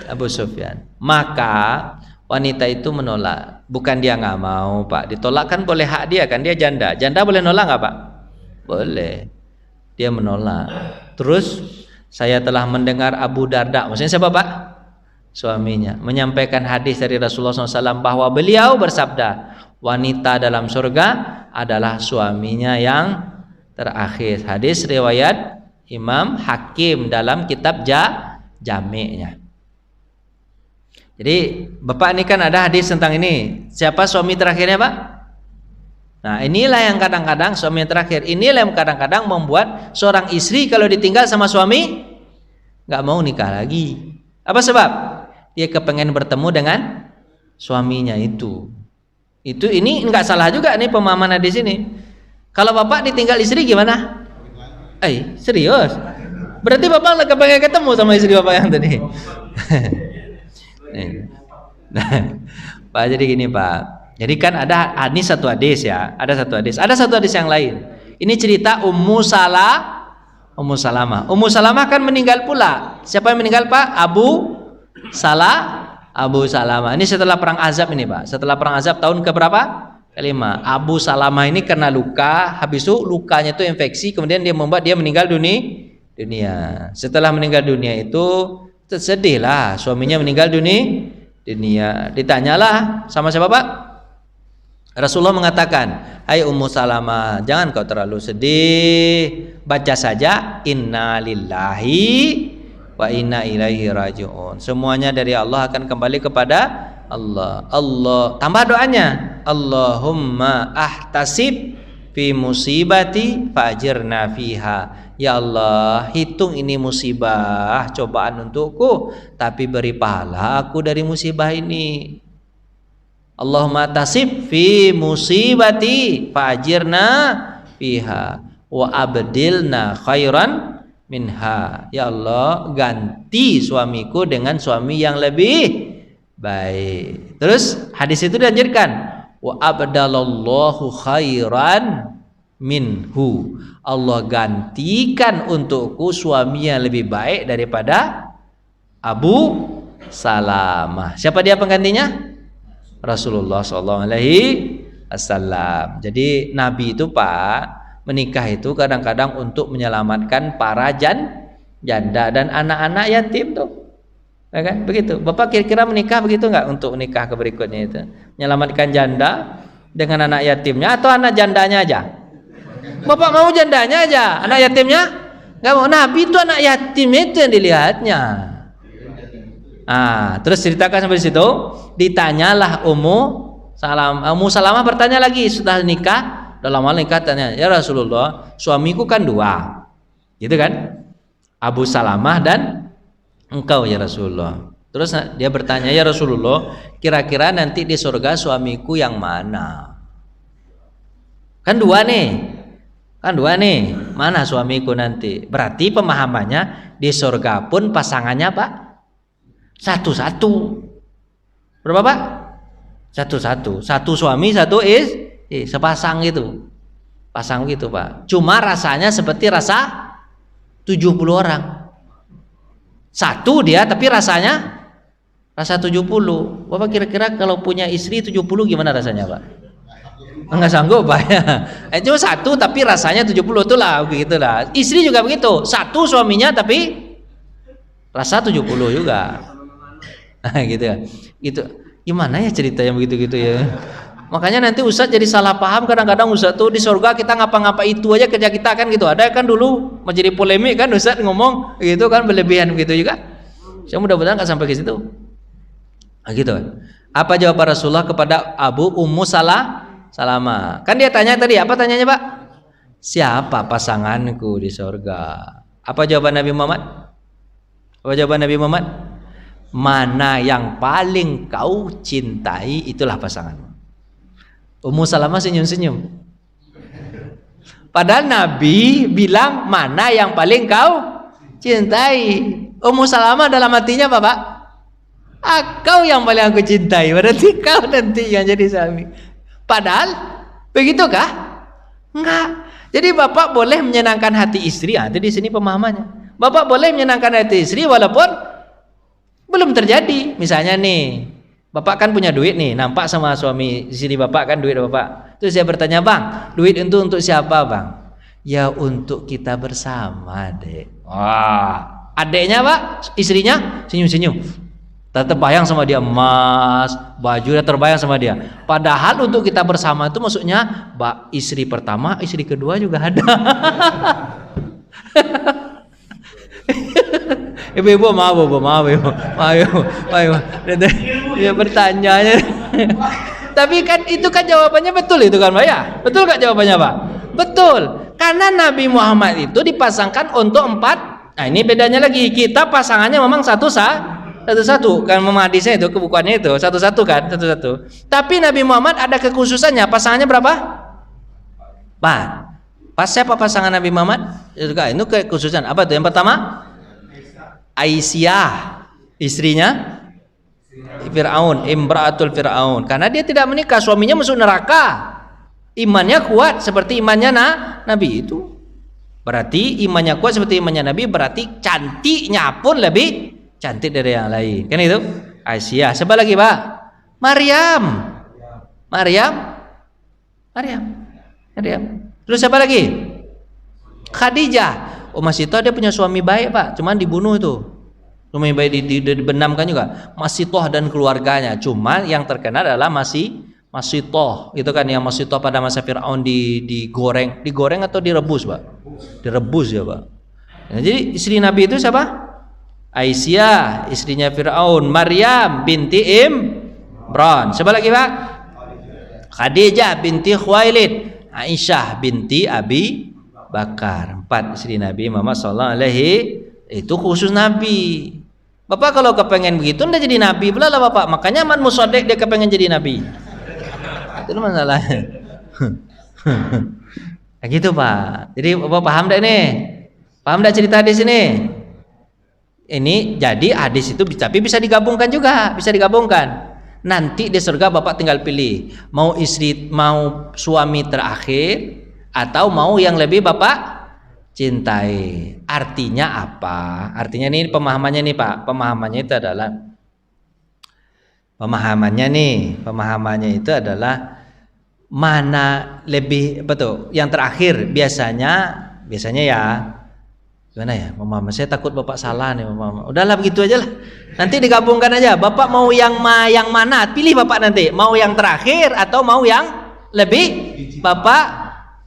Abu Sufyan. Maka wanita itu menolak. Bukan dia nggak mau Pak, ditolak kan boleh hak dia kan, dia janda. Janda boleh nolak nggak Pak? Boleh. Dia menolak. Terus saya telah mendengar Abu Darda, maksudnya siapa Pak? Suaminya, menyampaikan hadis dari Rasulullah SAW bahwa beliau bersabda, wanita dalam surga adalah suaminya yang terakhir. Hadis riwayat Imam Hakim dalam kitab Jami'-nya. Jadi Bapak ini kan ada hadis tentang ini. Siapa suami terakhirnya Pak? Nah inilah yang kadang-kadang suami terakhir. Inilah yang kadang-kadang membuat seorang istri kalau ditinggal sama suami nggak mau nikah lagi. Apa sebab? Dia kepengen bertemu dengan suaminya itu. Ini nggak salah juga nih pemahaman hadis ini. Kalau Bapak ditinggal istri gimana? Serius? Berarti Bapak nggak kepengen ketemu sama istri Bapak yang tadi. Nah, Pak, jadi gini Pak. Jadi kan ada ini satu hadis ya, ada satu hadis yang lain. Ini cerita Ummu Salamah. Ummu Salamah kan meninggal pula. Siapa yang meninggal Pak? Abu Salamah. Ini setelah perang Ahzab ini Pak. Setelah perang Ahzab tahun keberapa? Kelima. Abu Salamah ini kena luka, habis itu lukanya itu infeksi, kemudian dia membuat dia meninggal dunia. Setelah meninggal dunia itu sedihlah, suaminya meninggal dunia. Ditanyalah sama siapa Pak? Rasulullah mengatakan, hai Ummu Salamah, jangan kau terlalu sedih, baca saja inna lillahi wa inna ilaihi raji'un. Semuanya dari Allah akan kembali kepada Allah. Tambah doanya, Allahumma ahtasib fi musibati fajirna fiha. Ya Allah, hitung ini musibah, cobaan untukku, tapi beri pahala aku dari musibah ini. Allahumma tasib fi musibati fajirna fiha wa abdilna khairan minha. Ya Allah, ganti suamiku dengan suami yang lebih baik. Terus hadis itu dianjurkan, wa abdalallahu khairan minhu. Allah gantikan untukku suami yang lebih baik daripada Abu Salamah. Siapa dia penggantinya? Rasulullah SAW. Jadi Nabi itu Pak, menikah itu kadang-kadang untuk menyelamatkan para janda dan anak-anak yatim tuh. Ya kan? Begitu. Bapak kira-kira menikah begitu nggak untuk nikah ke berikutnya itu? Menyelamatkan janda dengan anak yatimnya atau anak jandanya aja? Bapak mau jandanya aja, anak yatimnya nggak mau. Nabi itu anak yatim itu yang dilihatnya. Terus ceritakan sampai situ. Ditanyalah Ummu Salamah bertanya lagi setelah nikah. Dalam hal nikah tanya, ya Rasulullah, suamiku kan 2, gitu kan? Abu Salamah dan engkau ya Rasulullah. Terus dia bertanya, ya Rasulullah, kira-kira nanti di surga suamiku yang mana? Kan 2 nih, mana suamiku nanti? Berarti pemahamannya di surga pun pasangannya Pak satu-satu. Berapa Pak? Satu-satu. Satu suami, satu sepasang gitu. Pasang gitu Pak. Cuma rasanya seperti rasa 70 orang. Satu dia tapi rasanya rasa 70. Bapak kira-kira kalau punya istri 70 gimana rasanya Pak? Enggak sanggup Pak ya. Cuma satu tapi rasanya 70, itulah begitulah. Istri juga begitu. Satu suaminya tapi rasa 70 juga. Gitu ya. Gitu. Gimana ya cerita yang begitu-gitu ya. Makanya nanti Ustadz jadi salah paham kadang-kadang. Ustadz tuh di surga kita ngapa-ngapa itu aja kerja kita kan gitu. Ada kan dulu menjadi polemik kan Ustadz ngomong gitu kan berlebihan begitu juga. Saya mudah-mudahan nggak sampai ke situ. Gitu. Apa jawaban Rasulullah kepada Ummu Salamah? Kan dia tanya tadi, apa tanyanya Pak? Siapa pasanganku di surga? Apa jawaban Nabi Muhammad? Apa jawaban Nabi Muhammad? Mana yang paling kau cintai, itulah pasanganmu. Ummu Salamah senyum-senyum. Padahal Nabi bilang mana yang paling kau cintai. Ummu Salamah dalam hatinya apa Pak? Kau yang paling aku cintai. Berarti kau nanti yang jadi suami. Padahal begitukah? Enggak. Jadi Bapak boleh menyenangkan hati istri. Itu di sini pemahamannya. Bapak boleh menyenangkan hati istri walaupun belum terjadi. Misalnya nih, Bapak kan punya duit nih, nampak sama suami di sini Bapak kan duit Bapak. Terus saya bertanya, "Bang, duit itu untuk siapa, Bang?" "Ya untuk kita bersama, Dek." Wah, adeknya Pak, istrinya senyum-senyum. Terbayang sama dia emas, baju udah terbayang sama dia. Padahal untuk kita bersama itu maksudnya istri pertama, istri kedua juga ada. Ibu maaf ibu. Dia bertanya. Tapi kan itu kan jawabannya betul itu kan Pak ya? Betul gak jawabannya Pak? Betul. Karena Nabi Muhammad itu dipasangkan untuk 4. Nah ini bedanya lagi. Kita pasangannya memang satu-satu kan, hadisnya itu kebukuannya itu satu-satu kan, satu-satu. Tapi Nabi Muhammad ada kekhususannya. Pasangannya berapa? 4. Pas siapa pasangan Nabi Muhammad? Itu kekhususan. Apa tuh? Yang pertama? Aisyah, istrinya Fir'aun, imra'atul Fir'aun. Karena dia tidak menikah, suaminya masuk neraka. Imannya kuat seperti imannya Nabi itu. Berarti imannya kuat seperti imannya Nabi, berarti cantiknya pun lebih cantik dari yang lain. Kan itu? Aisyah. Siapa lagi, Pak? Maryam. Terus siapa lagi? Khadijah. Masih tahu dia punya suami baik Pak, cuman dibunuh itu. Suami baik dibenamkan juga. Masitoh dan keluarganya. Cuma yang terkenal adalah Masitoh. Itu kan yang Masitoh pada masa Fir'aun digoreng atau direbus Pak? Direbus ya Pak. Nah, jadi istri Nabi itu siapa? Aisyah, istrinya Fir'aun. Maryam binti Imran. Siapa lagi Pak? Khadijah binti Khuwailid. Aisyah binti Abi Bakar. 4 istri Nabi Muhammad SAW. Itu khusus Nabi. Bapak kalau kepengen begitu udah jadi Nabi pula lah Bapak. Makanya Man Musaddiq dia kepengen jadi Nabi. Itu masalahnya. Nah, gitu Pak. Jadi Bapak paham enggak nih? Paham enggak cerita di sini? Ini jadi hadis itu tapi bisa digabungkan juga, bisa digabungkan. Nanti di surga Bapak tinggal pilih, mau suami terakhir atau mau yang lebih Bapak cintai. Artinya apa? Artinya ini pemahamannya nih Pak. Pemahamannya itu adalah mana lebih betul. Yang terakhir biasanya ya Gimana ya, Mama? Saya takut Bapak salah nih, Mama. Udahlah begitu aja lah. Nanti digabungkan aja. Bapak mau yang mana? Pilih Bapak nanti. Mau yang terakhir atau mau yang lebih Bapak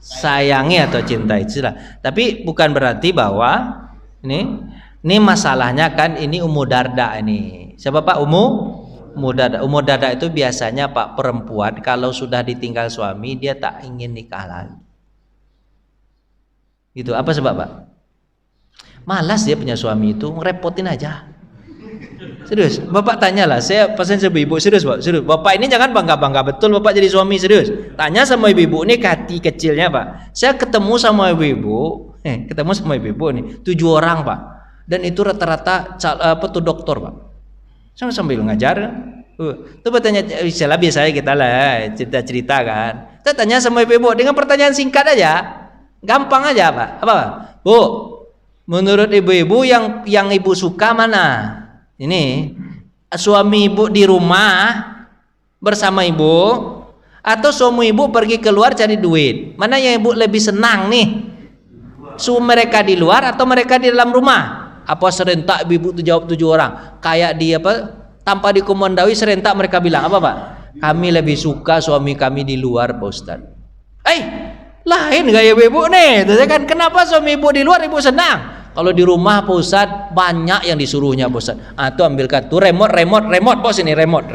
sayangi atau cintai. Sudah. Tapi bukan berarti bahwa ini masalahnya kan ini Ummu Darda ini. Siapa Pak? Ummu Darda. Ummu Darda itu biasanya Pak perempuan kalau sudah ditinggal suami dia tak ingin nikah lagi. Gitu. Apa sebab Pak? Malas dia punya suami itu, ngerepotin aja. Serius, Bapak tanyalah, saya pesan sama ibu, serius Pak, serius. Bapak ini jangan bangga-bangga betul Bapak jadi suami, serius. Tanya sama ibu-ibu ini hati kecilnya Pak. Saya ketemu sama ibu-ibu, nih 7 orang Pak. Dan itu rata-rata dokter Pak. Saya sambil ngajar. Tuh bertanya, istilah biasanya kita lah cerita-cerita kan. Saya tanya sama ibu-ibu dengan pertanyaan singkat aja, gampang aja Pak. Apa? Bu, menurut ibu-ibu yang ibu suka mana? Ini suami ibu di rumah bersama ibu atau suami ibu pergi keluar cari duit? Mana yang ibu lebih senang nih? Mereka di luar atau mereka di dalam rumah? Apa serentak ibu tuh jawab 7 orang? Kayak dia apa? Tanpa dikomandoi serentak mereka bilang apa Pak? Kami lebih suka suami kami di luar Pak Ustadz. Lain gaya ibu nih, kan kenapa suami ibu di luar ibu senang? Kalau di rumah Pak Ustadz banyak yang disuruhnya Pak Ustadz. Tuh ambilkan tuh remote bos ini remote.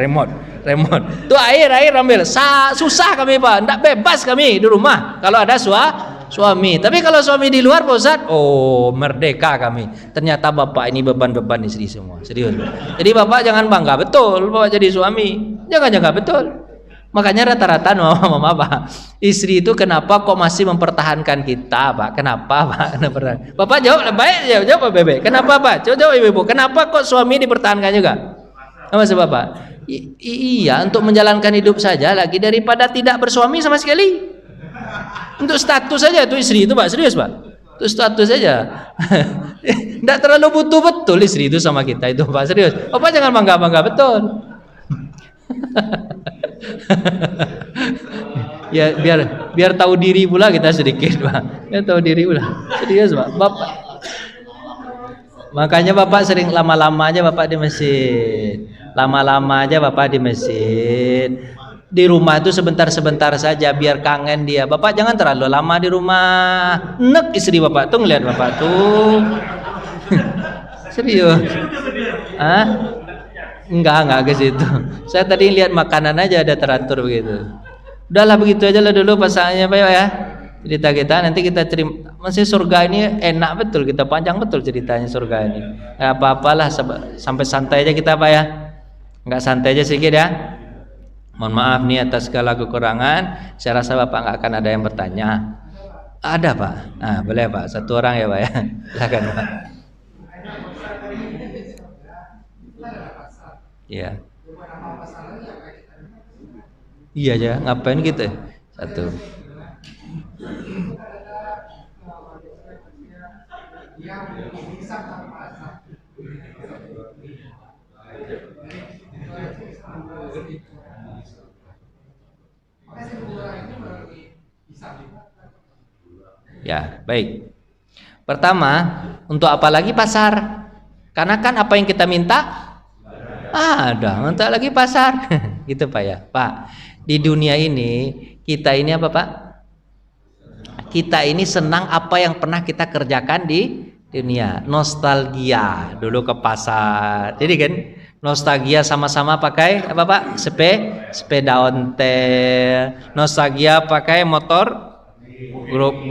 Tuh air ambil. Susah kami Pak, enggak bebas kami di rumah kalau ada suami. Tapi kalau suami di luar Pak Ustadz, oh merdeka kami. Ternyata Bapak ini beban istri semua. Serius. Jadi Bapak jangan bangga betul Bapak jadi suami. Jangan betul. Makanya rata-rata mama Pak, istri itu kenapa kok masih mempertahankan kita Pak? Kenapa Pak? Bapak jawab baik, jawab Bebe. Kenapa Pak? Jawab Ibu. Kenapa kok suami dipertahankan juga? Apa sebab Pak? Iya, untuk menjalankan hidup saja lagi daripada tidak bersuami sama sekali. Untuk status saja itu istri itu Pak, serius Pak. Untuk status saja. Tidak terlalu butuh betul istri itu sama kita itu Pak, serius. Bapak jangan bangga-bangga betul. Ya biar tahu diri pula kita sedikit Pak. Biar tahu diri pula. Serius Pak. Bapak. Makanya Bapak sering lama-lama aja Bapak di masjid. Di rumah itu sebentar-sebentar saja biar kangen dia. Bapak jangan terlalu lama di rumah. Nek istri Bapak tuh ngeliat Bapak tuh. Serius. Enggak ke situ. Saya tadi lihat makanan aja ada teratur begitu. Udahlah begitu aja lah dulu pasangannya Pak ya. Cerita kita nanti kita terima. Masih surga ini enak betul, kita panjang betul ceritanya surga ini. Enggak apa-apalah sampai santai aja kita Pak ya. Enggak santai aja sedikit ya. Mohon maaf nih atas segala kekurangan. Saya rasa Bapak enggak akan ada yang bertanya. Ada Pak. Nah, boleh Pak. 1 orang ya Pak ya. Silakan Pak. Ya. Iya aja, ngapain gitu? 1. Ya, baik. Pertama, untuk apa lagi pasar? Karena kan apa yang kita minta ada, untuk lagi pasar. Gitu Pak ya. Pak, di dunia ini kita ini apa Pak? Kita ini senang apa yang pernah kita kerjakan di dunia. Nostalgia dulu ke pasar. Jadi kan nostalgia sama-sama pakai apa Pak? Sepeda ontel. Nostalgia pakai motor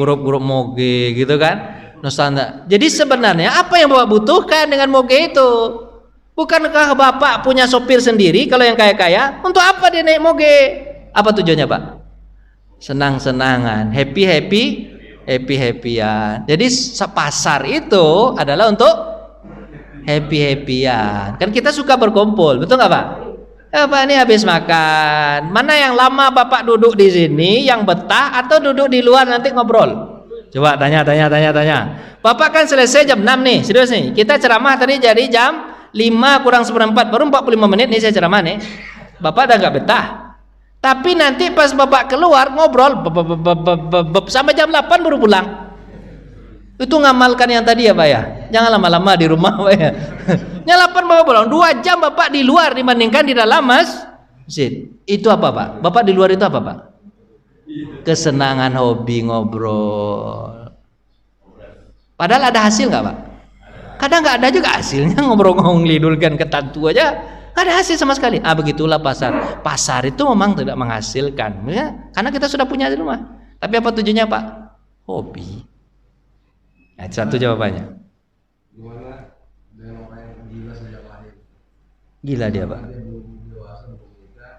grup moge gitu kan. Nostalgia. Jadi sebenarnya apa yang Bapak butuhkan dengan moge itu? Bukankah Bapak punya sopir sendiri kalau yang kaya-kaya? Untuk apa dia naik moge? Apa tujuannya Pak? Senang-senangan, happy-happyan. Jadi pasar itu adalah untuk happy-happyan. Kan kita suka berkumpul, betul nggak Pak? Pak ini habis makan. Mana yang lama Bapak duduk di sini, yang betah atau duduk di luar nanti ngobrol? Coba tanya. Bapak kan selesai jam 6 nih, serius nih. Kita ceramah tadi jadi jam 5 kurang 1/4, baru 45 menit nih saya ceramah nih. Bapak udah nggak betah. Tapi nanti pas Bapak keluar ngobrol sampai jam 8 baru pulang. Itu ngamalkan yang tadi ya Pak ya. Jangan lama-lama di rumah Pak ya. Nyalapan Bapak pulang 2 jam Bapak di luar dibandingkan di dalam masjid. Itu apa Pak? Bapak di luar itu apa Pak? Kesenangan, hobi, ngobrol. Padahal ada hasil nggak Pak? Kadang nggak ada juga hasilnya, ngobrol-ngobrol ngelidulkan ke tantu aja nggak ada hasil sama sekali. Begitulah pasar. Pasar itu memang tidak menghasilkan ya, karena kita sudah punya di rumah. Tapi apa tujuannya Pak? Hobi. Nah, satu jawabannya. Gimana dengan orang yang gila sejak lahir? Gila dia Pak. Dia belum dewasa, belum menikah.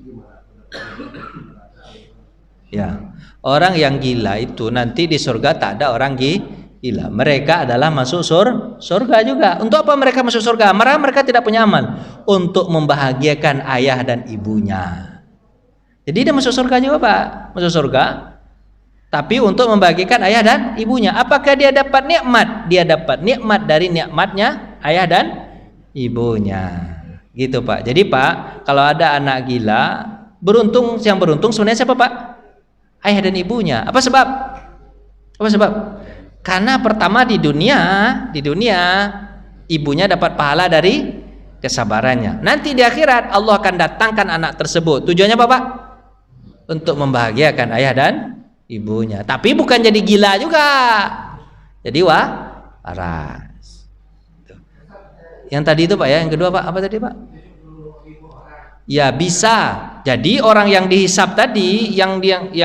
Gimana? Ya, orang yang gila itu nanti di surga tak ada orang gila. Mereka adalah masuk surga juga. Untuk apa mereka masuk surga? Mereka tidak punya amal. Untuk membahagiakan ayah dan ibunya. Jadi dia masuk surga juga Pak. Masuk surga. Tapi untuk membahagiakan ayah dan ibunya. Apakah dia dapat nikmat? Dia dapat nikmat dari nikmatnya ayah dan ibunya. Gitu Pak. Jadi Pak, kalau ada anak gila, yang beruntung sebenarnya siapa Pak? Ayah dan ibunya. Apa sebab? Karena pertama di dunia ibunya dapat pahala dari kesabarannya. Nanti di akhirat Allah akan datangkan anak tersebut. Tujuannya apa Pak? Untuk membahagiakan ayah dan ibunya. Tapi bukan jadi gila juga. Jadi waras. Yang tadi itu Pak ya, yang kedua Pak, apa tadi Pak? Ya bisa. Jadi orang yang dihisap tadi, yang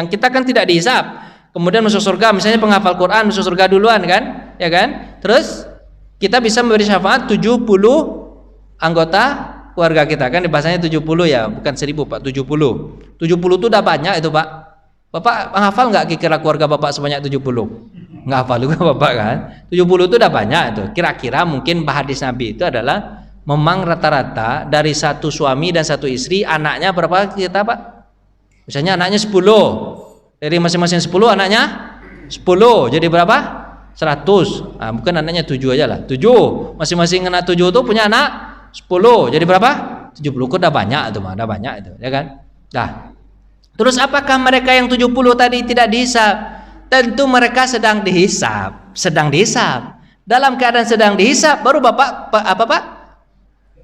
kita kan tidak dihisap, kemudian masuk surga, misalnya penghafal Quran masuk surga duluan kan, ya kan? Terus kita bisa memberi syafaat 70 anggota keluarga kita kan, bahasanya 70 ya, bukan 1000 Pak, 70 itu udah banyak itu Pak. Bapak menghafal nggak kira-kira keluarga Bapak sebanyak 70? Nggak hafal juga Bapak kan? 70 itu udah banyak itu. Kira-kira mungkin hadis Nabi itu adalah memang rata-rata dari satu suami dan satu istri anaknya berapa kita Pak? Misalnya anaknya 10, dari masing-masing 10 anaknya 10, jadi berapa? 100. Nah, bukan anaknya 7 aja lah, 7, masing-masing anak 7 itu punya anak 10, jadi berapa? 70. Udah banyak itu Pak, udah banyak itu ya kan? Nah, terus apakah mereka yang 70 tadi tidak dihisap? Tentu mereka sedang dihisap. Dalam keadaan sedang dihisap baru Bapak apa Pak?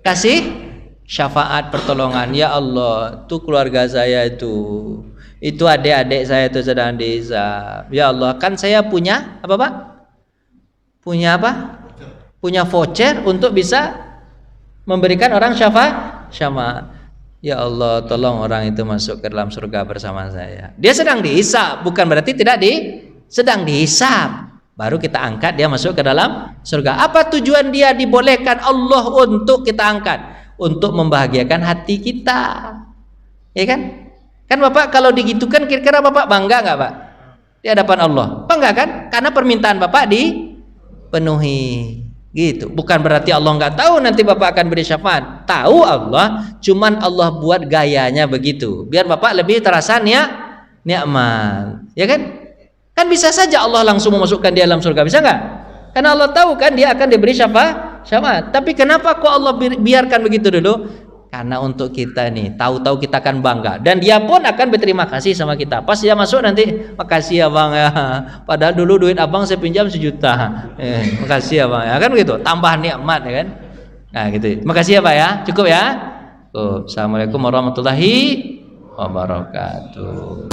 Kasih syafaat pertolongan. Ya Allah, itu keluarga saya itu adik-adik saya itu sedang dihisap. Ya Allah, kan saya punya apa Pak? Punya apa? Punya voucher untuk bisa memberikan orang syafaat. Ya Allah, tolong orang itu masuk ke dalam surga bersama saya. Dia sedang dihisap, bukan berarti sedang dihisap. Baru kita angkat dia masuk ke dalam surga. Apa tujuan dia dibolehkan Allah untuk kita angkat? Untuk membahagiakan hati kita. Ya kan? Kan Bapak kalau digitukan kira-kira Bapak bangga nggak Pak? Di hadapan Allah. Bangga kan? Karena permintaan Bapak dipenuhi. Gitu. Bukan berarti Allah nggak tahu nanti Bapak akan beri syafaat. Tahu Allah, cuman Allah buat gayanya begitu. Biar Bapak lebih terasa nikmat. Ya kan? Kan bisa saja Allah langsung memasukkan dia dalam surga, bisa nggak? Karena Allah tahu kan dia akan diberi syafaat. Tapi kenapa kok Allah biarkan begitu dulu? Karena untuk kita nih, tahu-tahu kita akan bangga dan dia pun akan berterima kasih sama kita. Pas dia masuk nanti, makasih ya Bang ya. Padahal dulu duit Abang saya pinjam 1 juta. Makasih ya Bang ya. Kan begitu, tambah nikmat ya kan? Nah, gitu. Makasih ya Pak ya. Cukup ya. Assalamualaikum warahmatullahi wabarakatuh.